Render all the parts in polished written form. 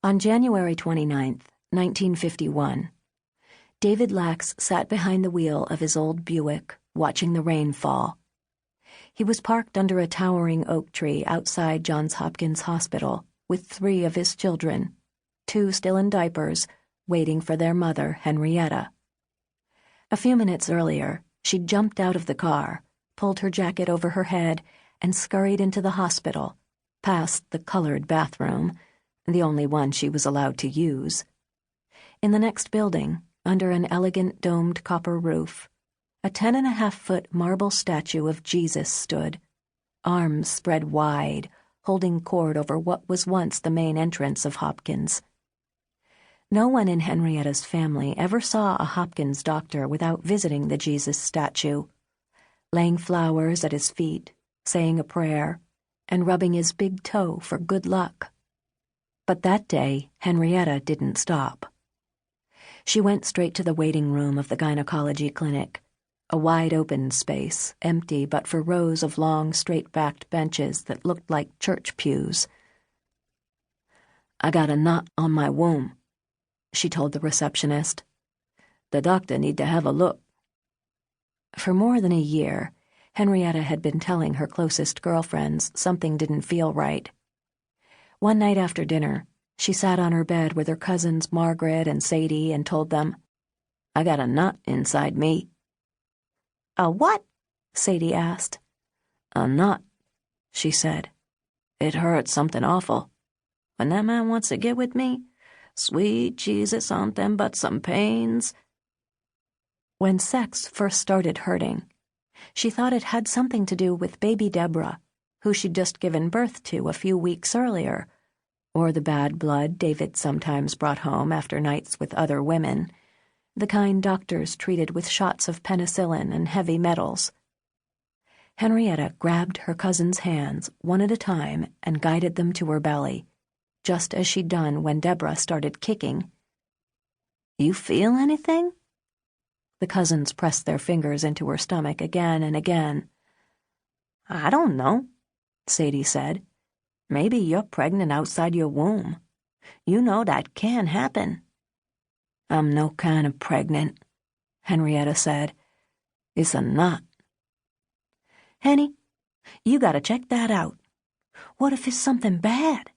On January 29, 1951, David Lacks sat behind the wheel of his old Buick, watching the rain fall. He was parked under a towering oak tree outside Johns Hopkins Hospital with 3 of his children, 2 still in diapers, waiting for their mother, Henrietta. A few minutes earlier, she'd jumped out of the car, pulled her jacket over her head, and scurried into the hospital, past the colored bathroom, the only one she was allowed to use. In the next building, under an elegant domed copper roof, a 10.5-foot marble statue of Jesus stood, arms spread wide, holding cord over what was once the main entrance of Hopkins. No one in Henrietta's family ever saw a Hopkins doctor without visiting the Jesus statue, laying flowers at his feet, saying a prayer, and rubbing his big toe for good luck. But that day, Henrietta didn't stop. She went straight to the waiting room of the gynecology clinic, a wide-open space, empty but for rows of long, straight-backed benches that looked like church pews. "I got a knot on my womb," she told the receptionist. "The doctor need to have a look." For more than a year, Henrietta had been telling her closest girlfriends something didn't feel right. One night after dinner, she sat on her bed with her cousins Margaret and Sadie and told them, "I got a knot inside me." "A what?" Sadie asked. "A knot," she said. "It hurts something awful. When that man wants to get with me, sweet Jesus, aren't them but some pains?" When sex first started hurting, she thought it had something to do with baby Deborah, who she'd just given birth to a few weeks earlier, or the bad blood David sometimes brought home after nights with other women, the kind doctors treated with shots of penicillin and heavy metals. Henrietta grabbed her cousin's hands one at a time and guided them to her belly, just as she'd done when Deborah started kicking. "You feel anything?" The cousins pressed their fingers into her stomach again and again. "I don't know," Sadie said. "Maybe you're pregnant outside your womb. You know that can happen." "I'm no kind of pregnant," Henrietta said. "It's a knot." "Henny, you gotta check that out. What if it's something bad?"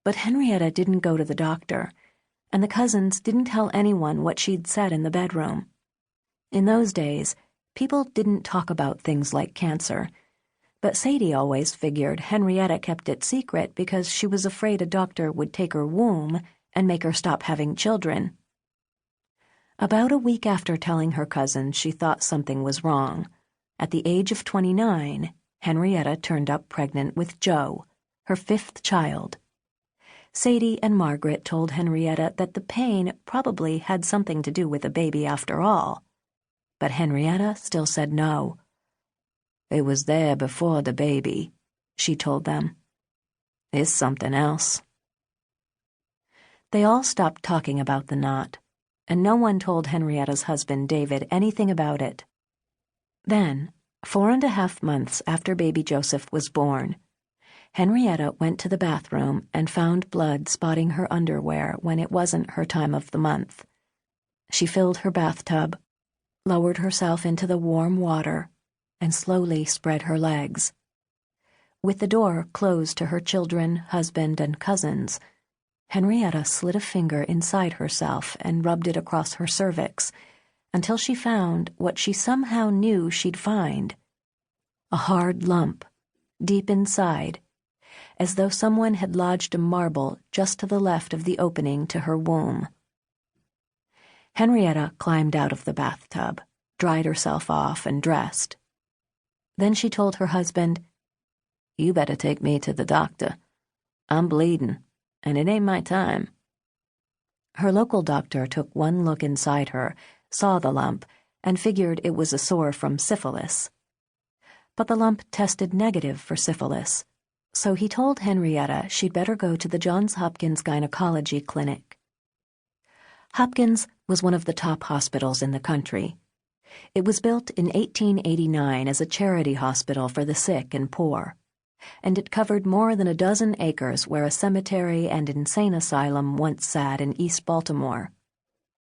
But Henrietta didn't go to the doctor, and the cousins didn't tell anyone what she'd said in the bedroom. In those days, people didn't talk about things like cancer, but Sadie always figured Henrietta kept it secret because she was afraid a doctor would take her womb and make her stop having children. About a week after telling her cousins she thought something was wrong, at the age of 29, Henrietta turned up pregnant with Joe, her 5th child. Sadie and Margaret told Henrietta that the pain probably had something to do with the baby after all, but Henrietta still said no. "It was there before the baby," she told them. "It's something else." They all stopped talking about the knot, and no one told Henrietta's husband David anything about it. Then, 4.5 months after baby Joseph was born, Henrietta went to the bathroom and found blood spotting her underwear when it wasn't her time of the month. She filled her bathtub, lowered herself into the warm water, and slowly spread her legs. With the door closed to her children, husband, and cousins, Henrietta slid a finger inside herself and rubbed it across her cervix until she found what she somehow knew she'd find: a hard lump, deep inside, as though someone had lodged a marble just to the left of the opening to her womb. Henrietta climbed out of the bathtub, dried herself off, and dressed. Then she told her husband, "You better take me to the doctor. I'm bleeding, and it ain't my time." Her local doctor took one look inside her, saw the lump, and figured it was a sore from syphilis. But the lump tested negative for syphilis, so he told Henrietta she'd better go to the Johns Hopkins Gynecology Clinic. Hopkins was one of the top hospitals in the country. It was built in 1889 as a charity hospital for the sick and poor. and it covered more than a dozen acres where a cemetery and insane asylum once sat in East Baltimore.